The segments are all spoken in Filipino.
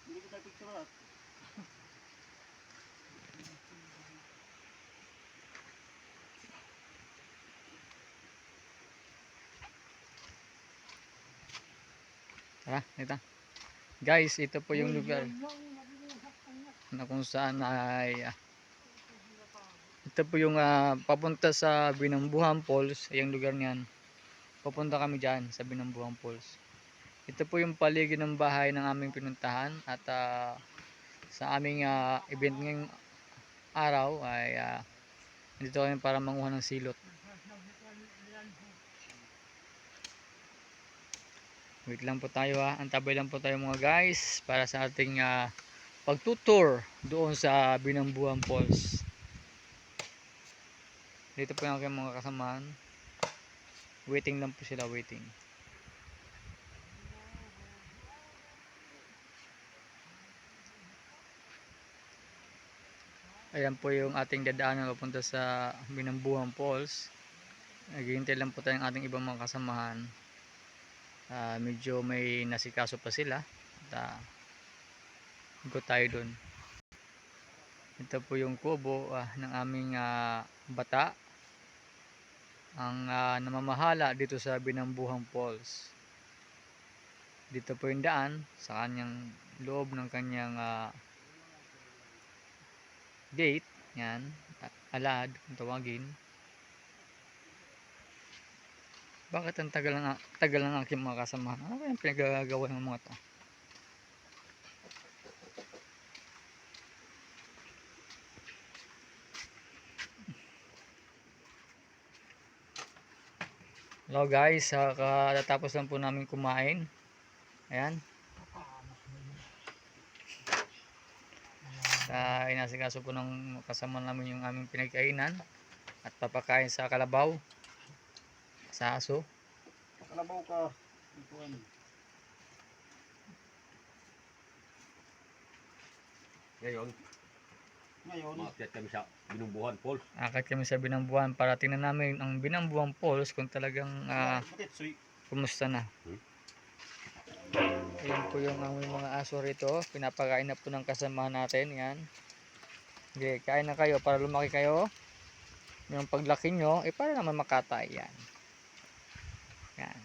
Hindi kita picture at. Tara, ito. Guys, ito po yung lugar na kung saan ay ito po yung papunta sa Binambuhan Falls. Yung lugar niyan. Papunta kami dyan sa Binambuhan Falls. Ito po yung paligid ng bahay ng aming pinuntahan at sa aming event ngayong araw ay dito kami para manguha ng silot. Wait lang po tayo antabay lang po tayo mga guys para sa ating pagtutour doon sa Binambuhan Falls. Dito po yung aking mga kasamaan. Waiting lang po sila, waiting. Ayan po yung ating dadaanan papunta sa Binambuhan Falls. Naghihintay lang po tayo ng ating ibang mga kasamahan. Medyo may nasikaso pa sila. At go tayo dun. Ito po yung kubo ng aming bata. Ang namamahala dito sa Binambuhan Falls. Dito po yung daan sa kanyang loob ng kanyang gate. Yan, alad kung tawagin. Bakit ang tagal ng aking mga kasamahan? Ano ba yung pinagagawa ng mga to? Hello guys, katatapos lang po namin kumain. Ayan. Inasikaso po ng kasama namin yung aming pinagkainan at papakain sa kalabaw, sa aso. Kalabaw ka. Ngayon, maakyat kami sa Binambuhan Falls. Akit kami sa Binambuhan para tingnan namin ang Binambuhan Falls kung talagang kumusta na. Ayan po yung aming mga aso rito. Pinapakain na po ng kasama natin. Yan. Okay, kain na kayo para lumaki kayo. Yung paglaki nyo, para naman makatay. Yan. Yan.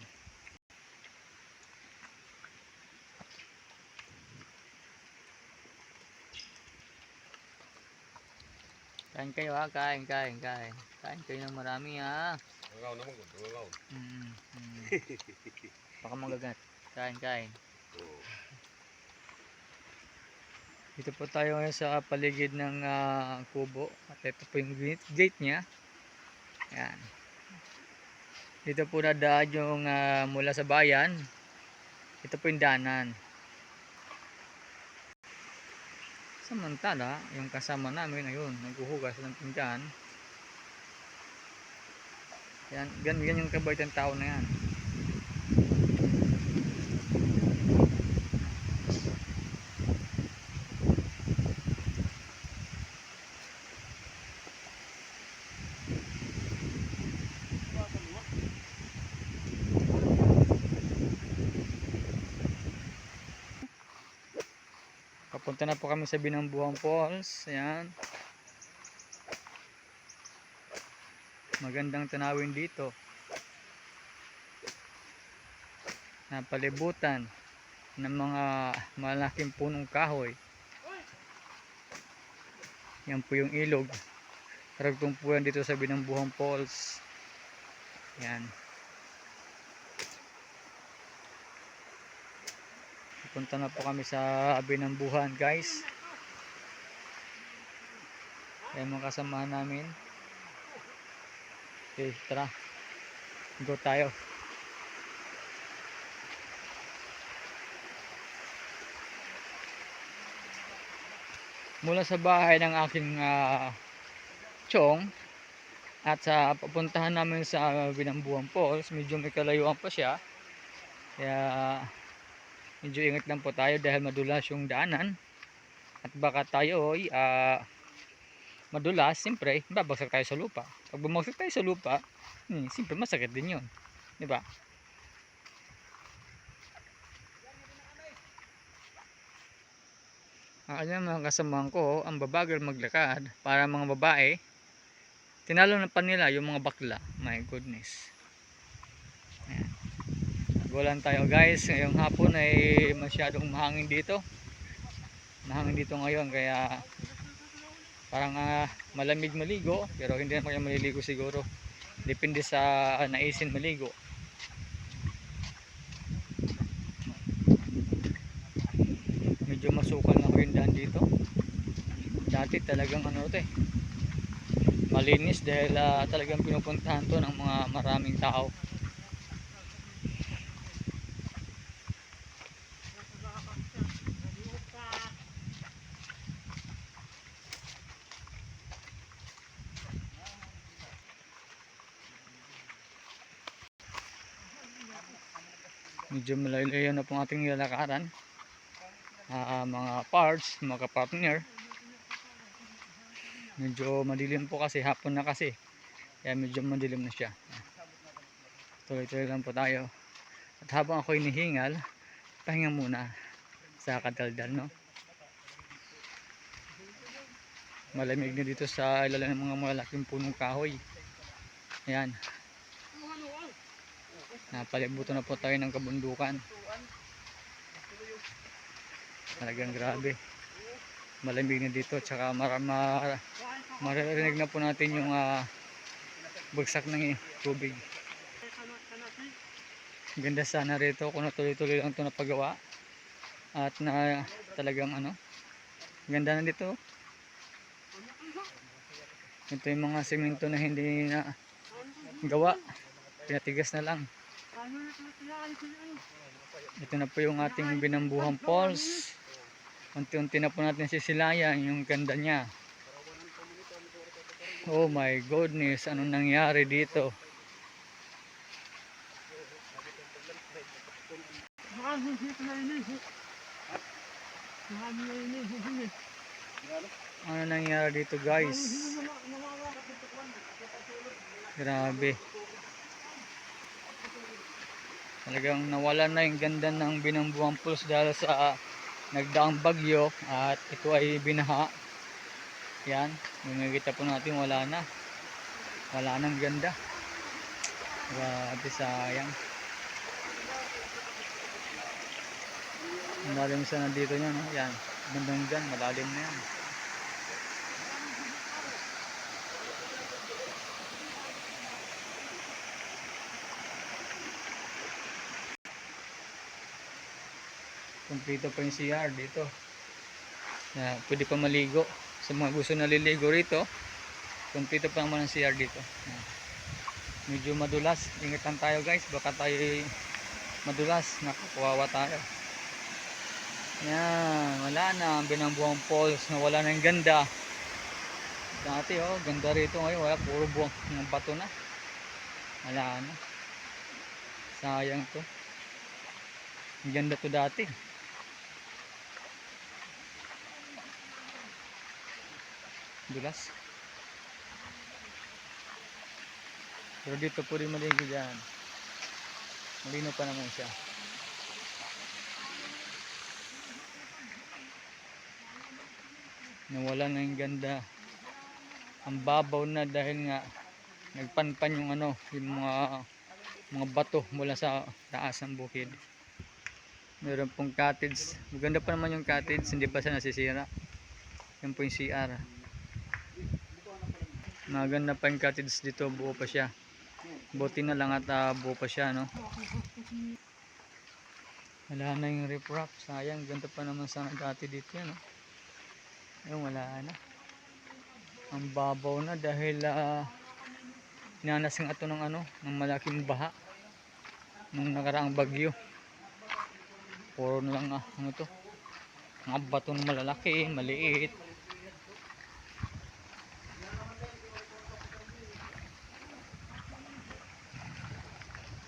Kain kayo kain kayo ng marami Ngaw naman ko, ngaw. Baka magagat. Kain. Dito po tayo ngayon sa paligid ng kubo. At ito po yung gate nya. Yan. Dito po nadaan yung mula sa bayan. Ito po yung danan. Samantala, yung kasama namin ayun, naghuhugas ng pinggan. Yan, ganyan yung kabait ng tao na yan. Papunta na po kami sa Binambuhan Falls. Ayan. Magandang tanawin dito. Napalibutan ng mga malaking punong kahoy. Yan po yung ilog. Karagtong po yan dito sa Binambuhan Falls. Yan. Punta na po kami sa Binambuhan guys. Ayan mga kasamahan namin. Okay, tara. Go tayo. Mula sa bahay ng aking chong at sa papuntahan namin sa Binambuhan Falls, medyo may kalayuan pa siya. Kaya medyo ingat lang po tayo dahil madulas yung daanan at baka tayo ay madulas, siyempre babagsak tayo sa lupa. Pag bumagsak tayo sa lupa, siyempre masakit din yun, di ba? Ang kanyang mga kasamahan ko, ang babagal maglakad para mga babae. Tinalo na pa nila yung mga bakla. My goodness. Ayan. Nagulan tayo guys. Ngayong hapon ay masyadong mahangin dito. Mahangin dito ngayon kaya parang malamig maligo. Pero hindi na kayo maliligo siguro. Depende sa naisin maligo. Medyo masukal na ko yung daan dito. Dati talagang ano to eh, malinis dahil talagang pinupuntahan to ng mga maraming tao. Medyo malayo na po ang ating nilalakaran. Mga parts, mga partner. Medyo madilim po kasi, hapon na kasi. Kaya medyo madilim na siya. Tuloy-tuloy lang po tayo. At habang ako hinihingal, pahinga muna sa kadaldal, no? Malamig na dito sa ilalim ng mga malaking punong kahoy. Ayan. Napalibutan na po tayo ng kabundukan. Talagang grabe. Malamig na dito. Tsaka maririnig na po natin yung bagsak ng tubig. Ganda sana rito kung natuloy-tuloy lang ito napagawa. At na talagang ano, ganda na dito. Ito yung mga semento na hindi na gawa. Pinatigas na lang. Ito na po yung ating Binambuhang Falls. Unti-unti na po natin sisilayan yung ganda niya. Oh my goodness, anong nangyari dito? Ano nangyari dito guys? Grabe. Talagang nawala na yung ganda ng Binambuhang Falls dahil sa nagdaang bagyo at ito ay binaha. Yan, makikita po natin wala nang ganda. Grabe, sayang. Ang lalim sana dito niya, no? Yan, bandang dyan, malalim na yan. Kompleto pa yung CR dito. Pwede pa maligo. Sa mga gusto naliligo rito, kompleto pa naman ang CR dito. Medyo madulas. Ingatan tayo guys. Baka tayo madulas. Nakakuwawa tayo. Yan. Wala na. Ang Binambuhang Falls. Nawala na yung ganda. Dati oh. Ganda rito ngayon. Wala. Puro buwang ng bato na. Wala na. Sayang to. Ang ganda to dati. Dulas. Pero dito po rin maligo dyan. Malino pa naman siya. Nawala na yung ganda. Ang babaw na dahil nga nagpanpan yung ano, yung mga bato mula sa taas ng bukid. Meron pong cottage. Maganda pa naman yung cottage, hindi pa siya nasisira. Yan po yung CR. Maganda pa yung cottage dito, buo pa siya. Buti na lang at buo pa siya, no? Wala na yung riprap, sayang. Ganda pa naman sana dati dito yan, no? Ayun, wala na. Ang babaw na dahil inanas nga ito ng ano, ng malaking baha nung nakaraang bagyo. Puro na lang ano to, mga bato na malalaki, maliit.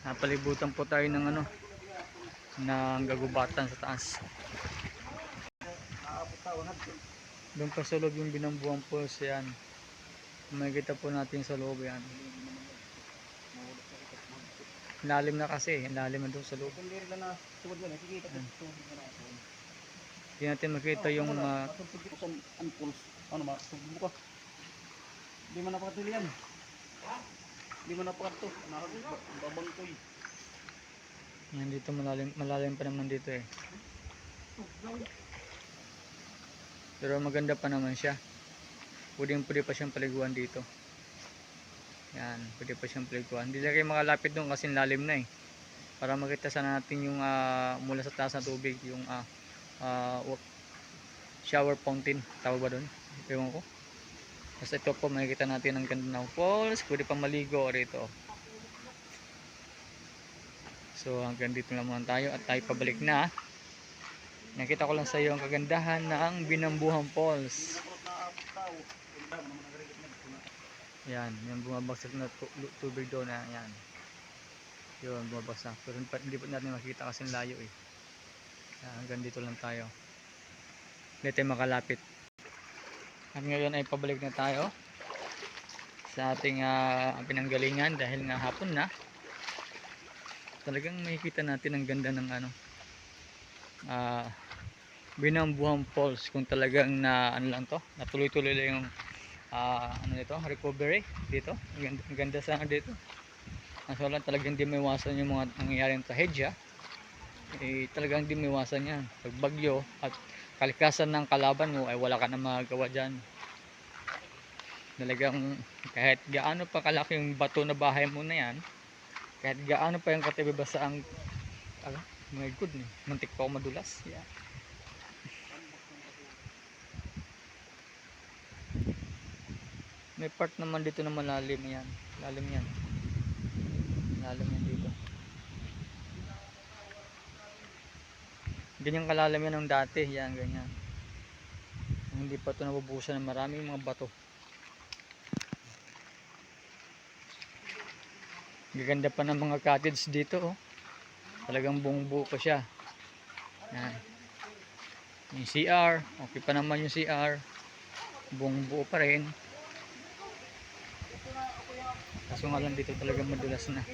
Napalibutan po tayo ng ano, ng gagubatan sa taas. Doon pa sa loob yung Binambuhang Falls yan. Makikita po natin sa loob yan. Lalim na kasi, lalim na doon sa loob. Hindi natin makita yung Matutugtog ko sa unpulse. Ano ma? Tugtog ka. Hindi man napakatili yan. Hindi man napakato. Babangkoy. yan dito, malalim pa naman dito eh. Pero maganda pa naman siya. Pwede pa siyang paliguan dito. Yan, pwede pa siyang paliguan. Hindi lang kayo makalapit doon kasi lalim na eh. Para makita sana natin yung mula sa taas na tubig, yung shower fountain, tawag ba doon? Ewan ko. Basta ito po, makikita natin ang ganda ng falls. Pwede pa maligo rito. So hanggang dito lang muna tayo at tayo pabalik na. Nakita ko lang sa iyo ang kagandahan ng Binambuhan Falls. Yan, yung bumabagsak na tubig doon na yan. Yun, bumabagsak. Pero hindi pa natin makita kasi layo eh. Hanggang dito lang tayo. Hindi tayo makalapit. At ngayon ay pabalik na tayo sa ating pinanggalingan dahil nga hapon na. Talagang makikita natin ang ganda ng Binambuhan Falls kung talagang ano lang to, natuloy-tuloy lang yung nito, recovery dito. Ang ganda sana dito. Kaso lang talagang di maiwasan yung mga nangyayaring trahedya. Talagang di maiwasan yan. Pag bagyo at kalikasan ng kalaban mo ay wala ka na magagawa dyan. Talagang kahit gaano pa kalaki yung bato na bahay mo na yan, kahit gaano pa yung katibibasa ang my goodness, muntik pa ako madulas. Yeah. May part naman dito na malalim yan. Lalim yan. Lalim yan dito. Ganyan kalalim yan ng dati. Yan, ganyan. Hindi pa ito nabubusan ng maraming mga bato. Gaganda pa ng mga cottage dito. Oh. Talagang buong buo pa siya. Yan. Yung CR. Okay pa naman yung CR. Buong buo pa rin. Kaso nga lang dito talagang madulas na.